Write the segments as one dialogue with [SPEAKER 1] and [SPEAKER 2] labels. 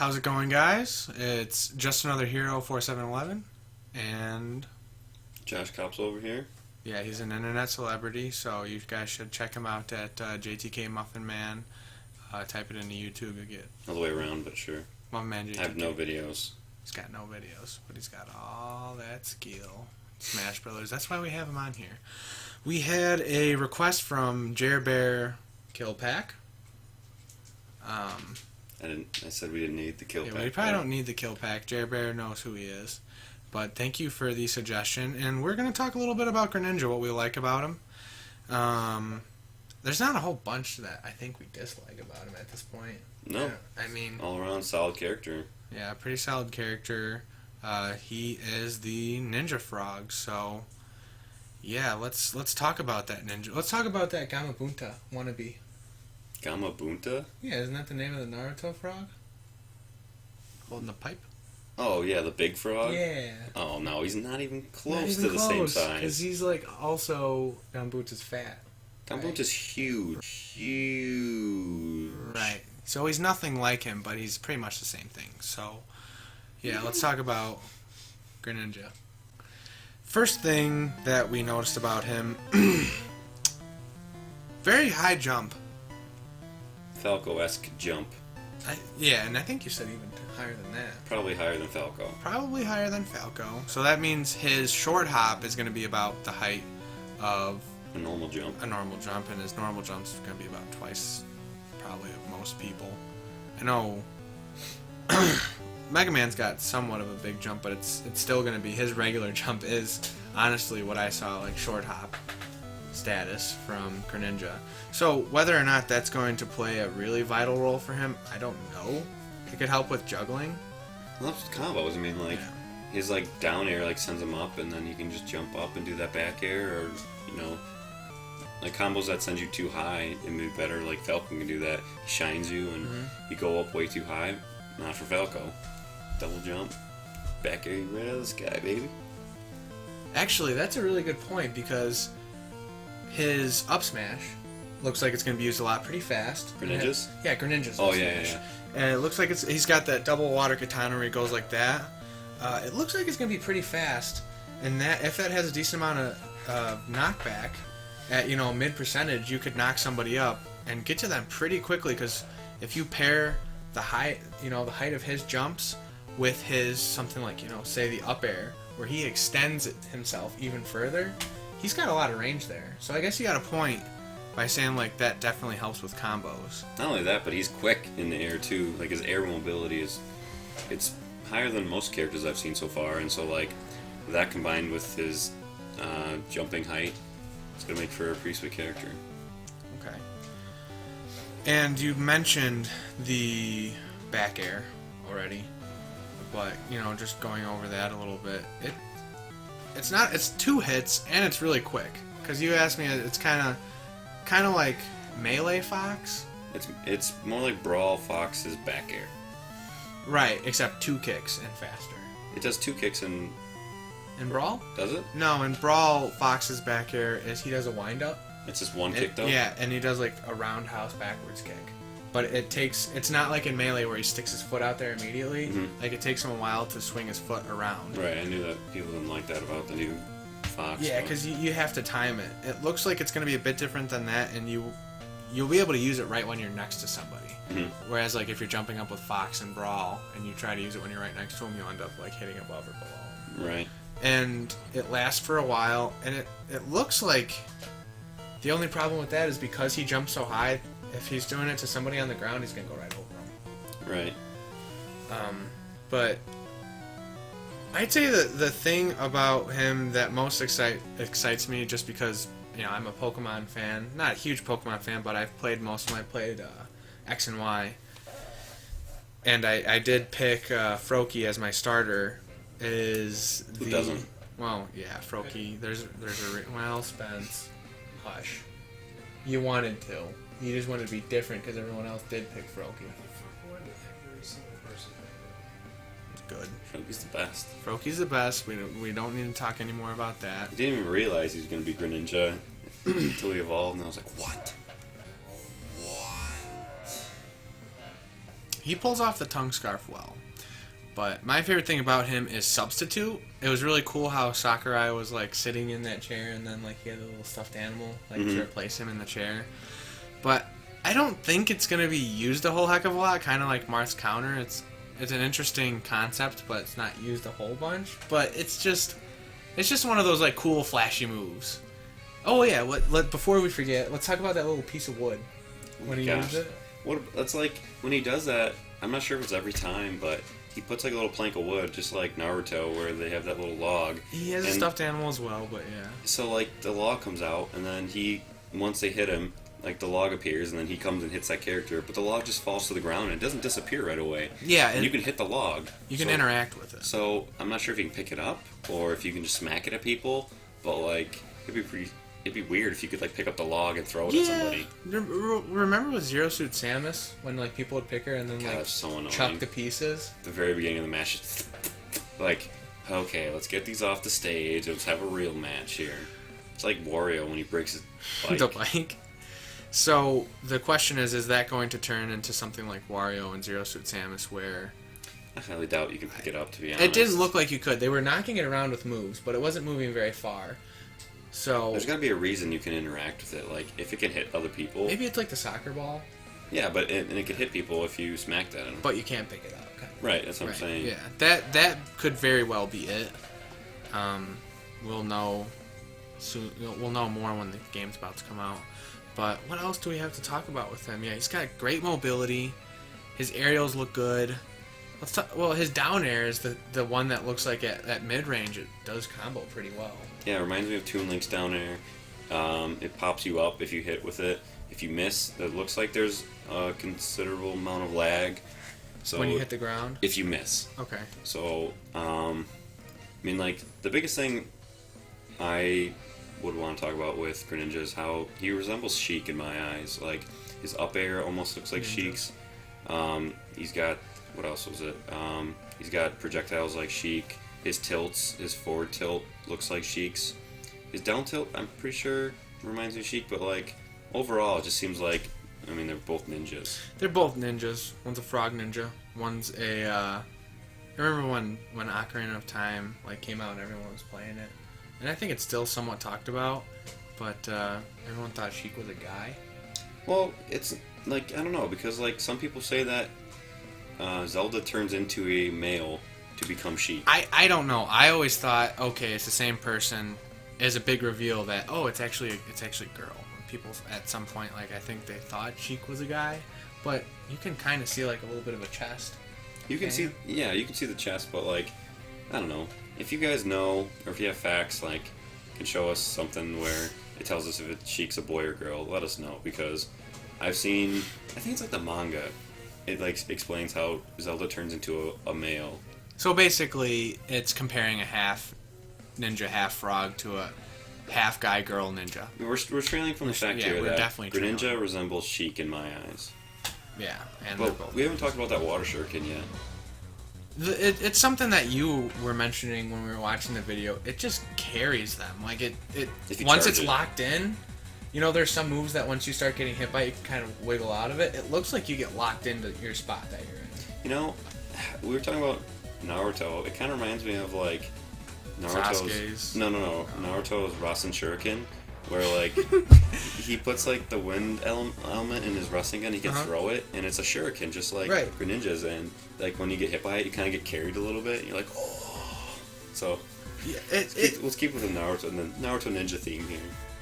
[SPEAKER 1] How's it going, guys? It's Just Another Hero 4711, and
[SPEAKER 2] Josh Cops over here.
[SPEAKER 1] yeah, he's an internet celebrity, so you guys should check him out at JTK Muffin Man. Type it into YouTube, you get
[SPEAKER 2] All the way around, but sure.
[SPEAKER 1] Muffin Man JTK.
[SPEAKER 2] I have no videos.
[SPEAKER 1] He's got no videos, but he's got all that skill. Smash Brothers. That's why we have him on here. We had a request from Jearbear Kilpack.
[SPEAKER 2] I said we didn't need the kill
[SPEAKER 1] Yeah,
[SPEAKER 2] pack.
[SPEAKER 1] we probably don't need the kill pack. Jearbear knows who he is. But thank you for the suggestion. And we're going to talk a little bit about Greninja, what we like about him. There's not a whole bunch that I think we dislike about him at this point.
[SPEAKER 2] No.
[SPEAKER 1] Yeah, I mean,
[SPEAKER 2] all around solid character.
[SPEAKER 1] Yeah, pretty solid character. He is the Ninja Frog, so yeah, let's talk about that ninja. Let's talk about that Gamabunta wannabe.
[SPEAKER 2] Gamabunta?
[SPEAKER 1] Yeah, isn't that the name of the Naruto frog? Holding the pipe?
[SPEAKER 2] Oh, yeah, the big frog?
[SPEAKER 1] Yeah.
[SPEAKER 2] Oh, no, he's not even close
[SPEAKER 1] Not even
[SPEAKER 2] to the same size.
[SPEAKER 1] because he's like also Gamabunta's fat.
[SPEAKER 2] Gamabunta's huge. Huge.
[SPEAKER 1] Right. So he's nothing like him, but he's pretty much the same thing. So, yeah, let's talk about Greninja. First thing that we noticed about him, very high jump.
[SPEAKER 2] Falco-esque jump.
[SPEAKER 1] Yeah, and I think you said even higher than that.
[SPEAKER 2] Probably higher than Falco.
[SPEAKER 1] Probably higher than Falco. So that means his short hop is going to be about the height of
[SPEAKER 2] A normal jump.
[SPEAKER 1] a normal jump, and his normal jump's going to be about twice, probably, of most people. I know Mega Man's got somewhat of a big jump, but it's still going to be, his regular jump is honestly what I saw, like short hop status from Greninja. So whether or not that's going to play a really vital role for him, I don't know. It could help with juggling.
[SPEAKER 2] Well, that's combos. I mean, like,
[SPEAKER 1] Yeah.
[SPEAKER 2] his, like, down air, like, sends him up, and then you can just jump up and do that back air, or, you know, like, combos that send you too high, it would be better. Like, Falcon can do that. He shines you, and you go up way too high. Not for Falco. Double jump. Back air you right out of the sky, baby.
[SPEAKER 1] Actually, that's a really good point, because his up smash looks like it's going to be used a lot pretty fast.
[SPEAKER 2] Greninja's?
[SPEAKER 1] Yeah, Greninja's
[SPEAKER 2] Oh,
[SPEAKER 1] up
[SPEAKER 2] yeah,
[SPEAKER 1] smash.
[SPEAKER 2] yeah.
[SPEAKER 1] And it looks like he's got that double water katana where he goes like that. It looks like it's going to be pretty fast. And that if that has a decent amount of knockback at, you know, mid percentage, you could knock somebody up and get to them pretty quickly, because if you pair the height of his jumps with his something like, you know, say the up air, where he extends it himself even further, he's got a lot of range there. So I guess you got a point by saying, like, that definitely helps with combos.
[SPEAKER 2] Not only that, but he's quick in the air, too. Like, his air mobility it's higher than most characters I've seen so far, and so, like, that combined with his jumping height, it's going to make for a pretty sweet character.
[SPEAKER 1] Okay. And you mentioned the back air already, but, you know, just going over that a little bit, it's 2 hits and it's really quick. Because you asked me, it's kind of like Melee Fox.
[SPEAKER 2] It's more like Brawl Fox's back air.
[SPEAKER 1] Right, except 2 kicks and faster.
[SPEAKER 2] It does 2 kicks and...
[SPEAKER 1] In Brawl?
[SPEAKER 2] Does it?
[SPEAKER 1] No, in Brawl, Fox's back air is he does a wind up.
[SPEAKER 2] It's just 1 kick, though?
[SPEAKER 1] Yeah, and he does like a roundhouse backwards kick. But it's not like in Melee where he sticks his foot out there immediately. Like, it takes him a while to swing his foot around.
[SPEAKER 2] Right, I knew that people didn't like that about the new Fox.
[SPEAKER 1] Yeah, because you have to time it. It looks like it's going to be a bit different than that, and you'll be able to use it right when you're next to somebody. Whereas, like, if you're jumping up with Fox and Brawl, and you try to use it when you're right next to him, you end up, like, hitting above or below.
[SPEAKER 2] Right.
[SPEAKER 1] And it lasts for a while, and it looks like the only problem with that is because he jumps so high, if he's doing it to somebody on the ground, he's going to go right over him.
[SPEAKER 2] Right.
[SPEAKER 1] But I'd say that the thing about him that most excites me, just because, you know, I'm a Pokemon fan, not a huge Pokemon fan, but I've played most of them. I played X and Y, and I did pick Froakie as my starter.
[SPEAKER 2] Who doesn't?
[SPEAKER 1] Well, yeah, Froakie. Well, Spence, hush. You wanted to. You just wanted to be different because everyone else did pick Froakie. Good.
[SPEAKER 2] Froakie's the best.
[SPEAKER 1] Froakie's the best. We don't need to talk anymore about that.
[SPEAKER 2] I didn't even realize he was going to be Greninja until he evolved, and I was like, what?
[SPEAKER 1] He pulls off the Tonguescarf well. But my favorite thing about him is Substitute. It was really cool how Sakurai was like sitting in that chair and then like he had a little stuffed animal like to replace him in the chair. But I don't think it's gonna be used a whole heck of a lot. Kind of like Marth's counter. It's an interesting concept, but it's not used a whole bunch. But it's just one of those like cool flashy moves. Oh yeah, before we forget, let's talk about that little piece of wood when he used it.
[SPEAKER 2] That's like when he does that. I'm not sure if it's every time, but he puts like a little plank of wood, just like Naruto, where they have that little log.
[SPEAKER 1] He has a stuffed animal as well, but yeah.
[SPEAKER 2] So like the log comes out, and then once they hit him, like the log appears, and then he comes and hits that character, but the log just falls to the ground and it doesn't disappear right away.
[SPEAKER 1] Yeah,
[SPEAKER 2] and you can hit the log.
[SPEAKER 1] You can interact with it.
[SPEAKER 2] So I'm not sure if you can pick it up or if you can just smack it at people, but like it'd be weird if you could like pick up the log and throw it at somebody.
[SPEAKER 1] Remember with Zero Suit Samus when like people would pick her and then like
[SPEAKER 2] so
[SPEAKER 1] chuck the pieces?
[SPEAKER 2] The very beginning of the match, like, okay, let's get these off the stage. Let's have a real match here. It's like Wario when he breaks his bike.
[SPEAKER 1] The bike. So the question is that going to turn into something like Wario and Zero Suit Samus where...
[SPEAKER 2] I highly doubt you can pick it up, to be honest.
[SPEAKER 1] It didn't look like you could. They were knocking it around with moves, but it wasn't moving very far. So
[SPEAKER 2] there's got to be a reason you can interact with it. Like, if it can hit other people...
[SPEAKER 1] Maybe it's like the soccer ball.
[SPEAKER 2] Yeah, but it could hit people if you smacked at them.
[SPEAKER 1] But you can't pick it up. Kind of.
[SPEAKER 2] Right, that's what I'm saying.
[SPEAKER 1] Yeah, that could very well be it. We'll know soon. We'll know more when the game's about to come out. But what else do we have to talk about with him? Yeah, he's got great mobility. His aerials look good. Let's talk. Well, his down air is the one that looks like at mid range it does combo pretty well.
[SPEAKER 2] Yeah, it reminds me of Toon Link's down air. It pops you up if you hit with it. If you miss, it looks like there's a considerable amount of lag. So
[SPEAKER 1] when you hit the ground?
[SPEAKER 2] If you miss.
[SPEAKER 1] Okay.
[SPEAKER 2] So, I mean, like, the biggest thing I would want to talk about with Greninja is how he resembles Sheik in my eyes. Like, his up air almost looks like Sheik's. He's got, what else was it? He's got projectiles like Sheik. His tilts, his forward tilt looks like Sheik's. His down tilt, I'm pretty sure, reminds me of Sheik, but, like, overall, it just seems like, I mean, they're both ninjas.
[SPEAKER 1] They're both ninjas. One's a frog ninja. One's a, I remember when Ocarina of Time, like, came out and everyone was playing it. And I think it's still somewhat talked about, but everyone thought Sheik was a guy.
[SPEAKER 2] Well, it's, like, I don't know, because, like, some people say that Zelda turns into a male to become Sheik.
[SPEAKER 1] I don't know. I always thought, okay, it's the same person. As a big reveal that, oh, it's actually a girl. People at some point, like, I think they thought Sheik was a guy, but you can kind of see, like, a little bit of a chest.
[SPEAKER 2] You can see, yeah, you can see the chest, but, like, I don't know. If you guys know, or if you have facts, like, can show us something where it tells us if Sheik's a boy or girl, let us know, because I've seen, I think it's like the manga, it, like, explains how Zelda turns into a male.
[SPEAKER 1] So basically, it's comparing a half ninja, half frog to a half guy, girl ninja.
[SPEAKER 2] We're trailing from the fact here that Greninja
[SPEAKER 1] trailing.
[SPEAKER 2] resembles Sheik in my eyes.
[SPEAKER 1] Yeah, and
[SPEAKER 2] but we haven't talked about that water shuriken yet.
[SPEAKER 1] It's something that you were mentioning when we were watching the video. It just carries them. Like, once it's locked in, you know, there's some moves that once you start getting hit by, you can kind of wiggle out of it. It looks like you get locked into your spot that you're in.
[SPEAKER 2] You know, we were talking about Naruto. It kind of reminds me of, like, Naruto's... No. Naruto's Rasen Shuriken, where, like, he puts, like, the wind element in his Rasengan, he can throw it, and it's a shuriken, just like Greninja's, and, like, when you get hit by it, you kind of get carried a little bit, and you're like, oh. So, yeah, let's keep with the Naruto Ninja theme here.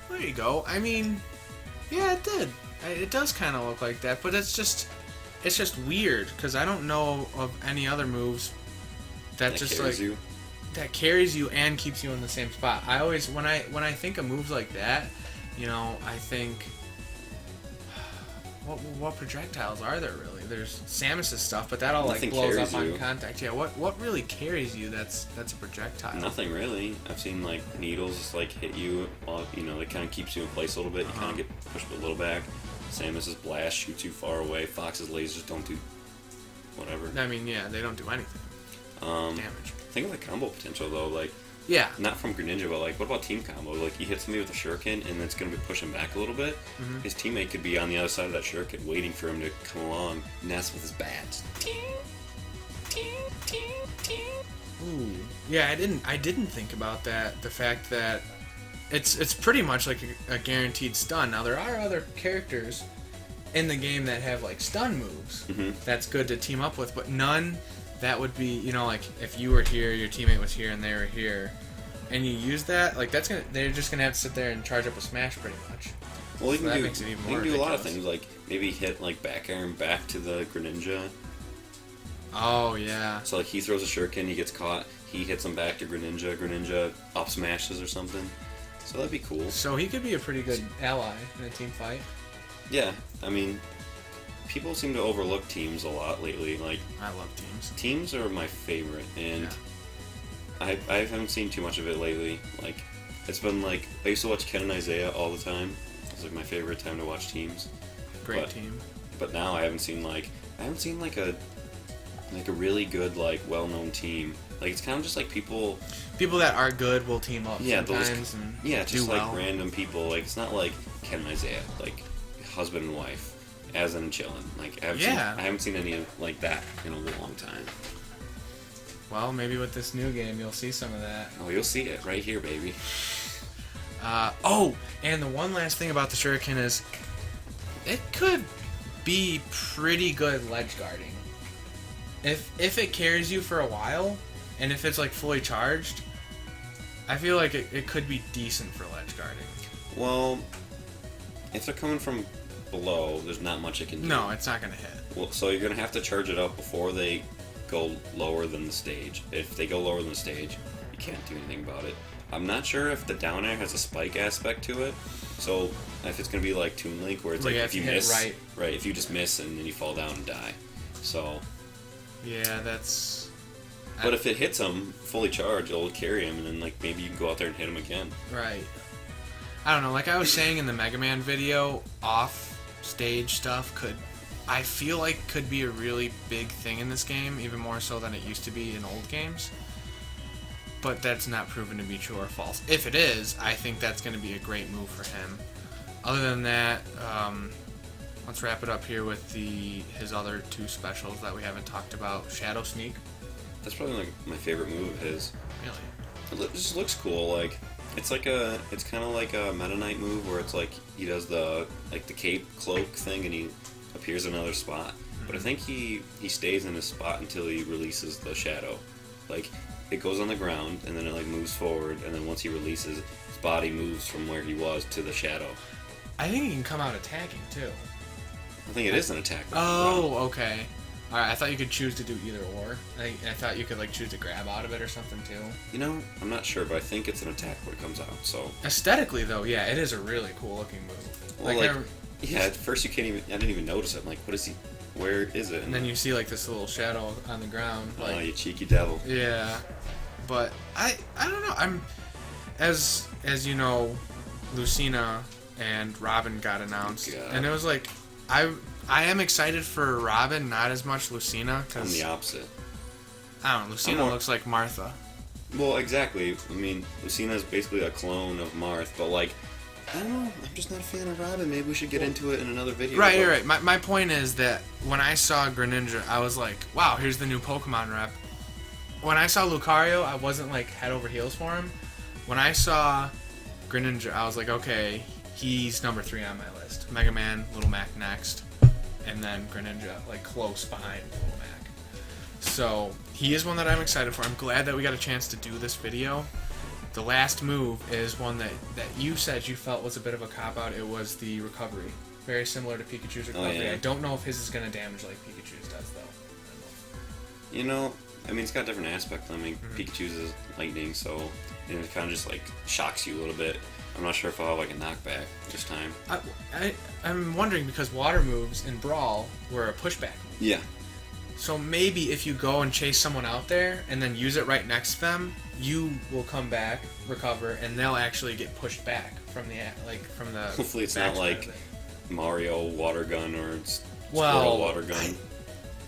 [SPEAKER 1] There you go. I mean, yeah, it did. It does kind of look like that, but it's just weird, because I don't know of any other moves that just, like...
[SPEAKER 2] you.
[SPEAKER 1] That carries you and keeps you in the same spot. I always, when I think of moves like that, you know, I think, what projectiles are there really? There's Samus's stuff, but that all like blows up on contact. Yeah, what really carries you? That's a projectile.
[SPEAKER 2] Nothing really. I've seen like needles just like hit you, while, you know, that kind of keeps you in place a little bit. You kind of get pushed a little back. Samus's blast shoots you far away. Fox's lasers don't do whatever.
[SPEAKER 1] I mean, yeah, they don't do anything. Damage.
[SPEAKER 2] Think of the combo potential though. Like
[SPEAKER 1] Yeah.
[SPEAKER 2] Not from Greninja, but like, what about team combo? Like, he hits somebody with a shuriken, and it's going to be pushing back a little bit.
[SPEAKER 1] Mm-hmm.
[SPEAKER 2] His teammate could be on the other side of that shuriken, waiting for him to come along, nest with his bats.
[SPEAKER 1] Ooh. Yeah, I didn't think about that. The fact that it's pretty much like a guaranteed stun. Now there are other characters in the game that have like stun moves.
[SPEAKER 2] Mm-hmm.
[SPEAKER 1] That's good to team up with, but none that would be, like if you were here, your teammate was here, and they were here, and you use that, like they're just gonna have to sit there and charge up a smash pretty much.
[SPEAKER 2] Well,
[SPEAKER 1] So that makes it even more
[SPEAKER 2] you can do a lot of
[SPEAKER 1] ridiculous.
[SPEAKER 2] things, like maybe hit like back air back to the Greninja.
[SPEAKER 1] Oh yeah.
[SPEAKER 2] So like he throws a shuriken, he gets caught, he hits him back to Greninja, Greninja up smashes or something. So that'd be cool.
[SPEAKER 1] So he could be a pretty good ally in a team fight.
[SPEAKER 2] Yeah, I mean, people seem to overlook teams a lot lately. Like,
[SPEAKER 1] I love teams.
[SPEAKER 2] teams are my favorite, and
[SPEAKER 1] Yeah.
[SPEAKER 2] I haven't seen too much of it lately. Like, it's been like, I used to watch Ken and Isaiah all the time. It's like my favorite time to watch teams.
[SPEAKER 1] Great team.
[SPEAKER 2] But now I haven't seen like a really good, like, well-known team. Like, it's kind of just like people
[SPEAKER 1] People that are good will team up
[SPEAKER 2] they'll
[SPEAKER 1] sometimes
[SPEAKER 2] just,
[SPEAKER 1] and
[SPEAKER 2] it's just
[SPEAKER 1] do well.
[SPEAKER 2] like random people. Like, it's not like Ken and Isaiah, like husband and wife, as in chilling. Like, I haven't seen any of like that in a long time.
[SPEAKER 1] Well, maybe with this new game you'll see some of that.
[SPEAKER 2] Oh, you'll see it right here, baby.
[SPEAKER 1] And the one last thing about the Shuriken is it could be pretty good ledge guarding. If it carries you for a while, and if it's like fully charged, I feel like it could be decent for ledge guarding.
[SPEAKER 2] Well, if they're coming from below, there's not much it can do.
[SPEAKER 1] No, it's not going to hit.
[SPEAKER 2] Well, so you're going to have to charge it up before they go lower than the stage. If they go lower than the stage, you can't do anything about it. I'm not sure if the down air has a spike aspect to it. So if it's going to be like Toon Link, where it's like if you miss, right, if you just miss and then you fall down and die. So
[SPEAKER 1] yeah, that's.
[SPEAKER 2] But if it hits him fully charged, it'll carry him, and then like maybe you can go out there and hit him again.
[SPEAKER 1] Right. I don't know. Like I was saying in the Mega Man video, off stage stuff I feel like could be a really big thing in this game, even more so than it used to be in old games. But that's not proven to be true or false. If it is, I think that's going to be a great move for him. Other than that, let's wrap it up here with his other two specials that we haven't talked about. Shadow Sneak.
[SPEAKER 2] That's probably like my favorite move of his.
[SPEAKER 1] Really?
[SPEAKER 2] It just looks cool. Like it's kind of like a Meta Knight move where it's like he does the cape cloak thing and he appears in another spot. But I think he stays in his spot until he releases the shadow. Like it goes on the ground and then it like moves forward, and then once he releases, his body moves from where he was to the shadow.
[SPEAKER 1] I think he can come out attacking too.
[SPEAKER 2] I think it is an attack.
[SPEAKER 1] Oh, okay. Alright, I thought you could choose to do either or. I thought you could like choose to grab out of it or something too.
[SPEAKER 2] You know, I'm not sure, but I think it's an attack when it comes out. So
[SPEAKER 1] aesthetically though, yeah, it is a really cool looking move.
[SPEAKER 2] Well, yeah, at first I didn't even notice it. I'm like, what is he? Where is it?
[SPEAKER 1] And then you see like this little shadow on the ground.
[SPEAKER 2] Oh, you cheeky devil.
[SPEAKER 1] Yeah, but I don't know. I'm as you know, Lucina and Robin got announced, and it was like I am excited for Robin, not as much Lucina.
[SPEAKER 2] I'm the opposite.
[SPEAKER 1] I don't know. Lucina looks like Martha.
[SPEAKER 2] Well, exactly. I mean, Lucina is basically a clone of Marth, but like, I don't know. I'm just not a fan of Robin. Maybe we should get into it in another video.
[SPEAKER 1] Right. My point is that when I saw Greninja, I was like, wow, here's the new Pokemon rep. When I saw Lucario, I wasn't like head over heels for him. When I saw Greninja, I was like, okay, he's number 3 on my list. Mega Man, Little Mac next, and then Greninja, like close behind Little Mac. So he is one that I'm excited for. I'm glad that we got a chance to do this video. The last move is one that you said you felt was a bit of a cop-out. It was the recovery. Very similar to Pikachu's recovery.
[SPEAKER 2] Oh, yeah.
[SPEAKER 1] I don't know if his is going to damage like Pikachu's does, though.
[SPEAKER 2] You know, I mean, it's got different aspects. I mean, Pikachu's is lightning, so it kind of just like shocks you a little bit. I'm not sure if I'll have like a knockback this time.
[SPEAKER 1] I'm wondering because water moves in Brawl were a pushback move.
[SPEAKER 2] Yeah.
[SPEAKER 1] So maybe if you go and chase someone out there and then use it right next to them, you will come back, recover, and they'll actually get pushed back from the
[SPEAKER 2] Hopefully it's not like Mario water gun or
[SPEAKER 1] Squirtle
[SPEAKER 2] water gun.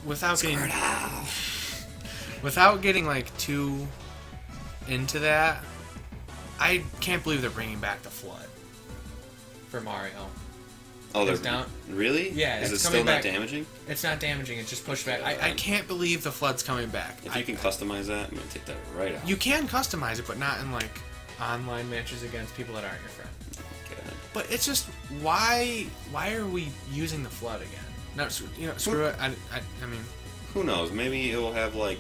[SPEAKER 1] Without getting like too into that, I can't believe they're bringing back the flood for Mario.
[SPEAKER 2] Oh, they're
[SPEAKER 1] It's down.
[SPEAKER 2] really?
[SPEAKER 1] Yeah,
[SPEAKER 2] Is it
[SPEAKER 1] it's
[SPEAKER 2] still
[SPEAKER 1] coming
[SPEAKER 2] not
[SPEAKER 1] back.
[SPEAKER 2] damaging?
[SPEAKER 1] It's not damaging. It's just pushed back. I can't believe the flood's coming back.
[SPEAKER 2] If you can customize that, I'm gonna take that right out.
[SPEAKER 1] You can customize it, but not in like online matches against people that aren't your friend.
[SPEAKER 2] Okay.
[SPEAKER 1] But it's just why are we using the flood again? No, screw it. I mean,
[SPEAKER 2] Who knows? Maybe it will have like,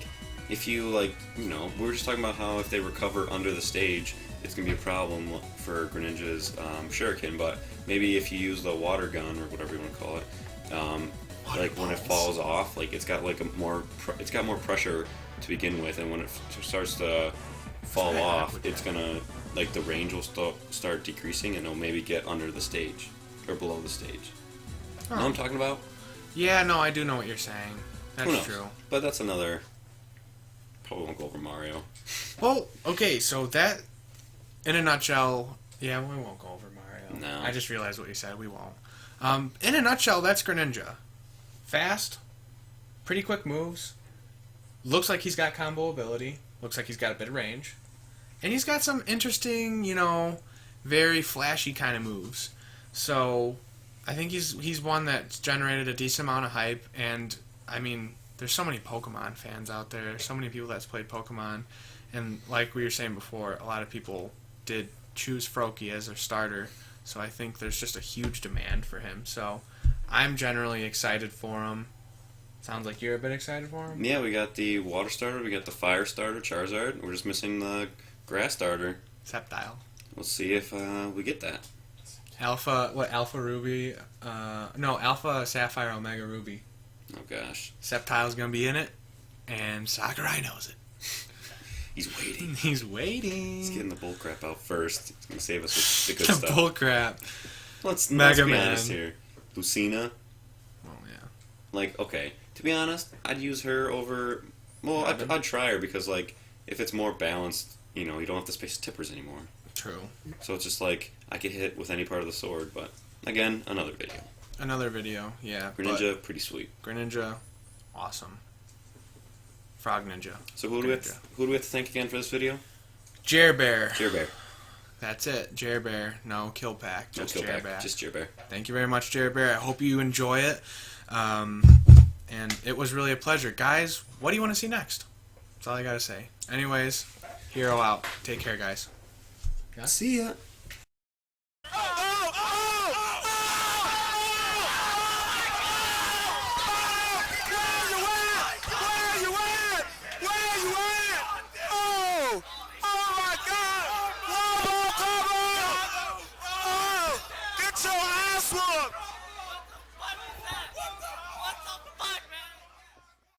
[SPEAKER 2] if you like, we were just talking about how if they recover under the stage, it's gonna be a problem for Greninja's Shuriken. But maybe if you use the water gun or whatever you want to call it, like when it falls off, like it's got like it's got more pressure to begin with, and when it starts to fall off, it's gonna like the range will start decreasing, and it'll maybe get under the stage or below the stage.
[SPEAKER 1] Huh.
[SPEAKER 2] Know what I'm talking about?
[SPEAKER 1] Yeah, no, I do know what you're saying.
[SPEAKER 2] Who knows?
[SPEAKER 1] That's true.
[SPEAKER 2] But that's another. Probably won't go over Mario.
[SPEAKER 1] Well, okay, so that, in a nutshell, yeah, we won't go over Mario.
[SPEAKER 2] No.
[SPEAKER 1] I just realized what you said. We won't. In a nutshell, that's Greninja. Fast, pretty quick moves. Looks like he's got combo ability. Looks like he's got a bit of range. And he's got some interesting, very flashy kind of moves. So, I think he's one that's generated a decent amount of hype. And, I mean, there's so many Pokemon fans out there. So many people that's played Pokemon. And like we were saying before, a lot of people did choose froggy as their starter. So I think there's just a huge demand for him. So I'm generally excited for him. Sounds like you're a bit excited for him?
[SPEAKER 2] Yeah, we got the water starter, we got the fire starter, Charizard. We're just missing the grass starter.
[SPEAKER 1] Sceptile.
[SPEAKER 2] We'll see if we get that.
[SPEAKER 1] Alpha Ruby? Alpha Sapphire Omega Ruby.
[SPEAKER 2] Oh gosh.
[SPEAKER 1] Sceptile's gonna be in it, and Sakurai knows it.
[SPEAKER 2] He's waiting.
[SPEAKER 1] He's waiting.
[SPEAKER 2] He's getting the bullcrap out first. He's gonna save us with the good
[SPEAKER 1] The
[SPEAKER 2] stuff.
[SPEAKER 1] bullcrap.
[SPEAKER 2] Let's
[SPEAKER 1] Mega
[SPEAKER 2] be
[SPEAKER 1] Man.
[SPEAKER 2] honest here. Lucina,
[SPEAKER 1] Oh yeah.
[SPEAKER 2] like, okay, to be honest, I'd use her over. Well, I'd try her because, like, if it's more balanced, you don't have to space tippers anymore.
[SPEAKER 1] True.
[SPEAKER 2] So it's just like I could hit with any part of the sword, but again, another video.
[SPEAKER 1] Another video, yeah.
[SPEAKER 2] Greninja, pretty sweet.
[SPEAKER 1] Greninja, awesome. Frog Ninja.
[SPEAKER 2] So who do we have to thank again for this video?
[SPEAKER 1] Jearbear.
[SPEAKER 2] Jearbear.
[SPEAKER 1] That's it. Jearbear. No Kilpack. Just Jearbear.
[SPEAKER 2] Just Jearbear.
[SPEAKER 1] Thank you very much, Jearbear. I hope you enjoy it. And it was really a pleasure. Guys, what do you want to see next? That's all I got to say. Anyways, Hero out. Take care, guys.
[SPEAKER 2] See ya.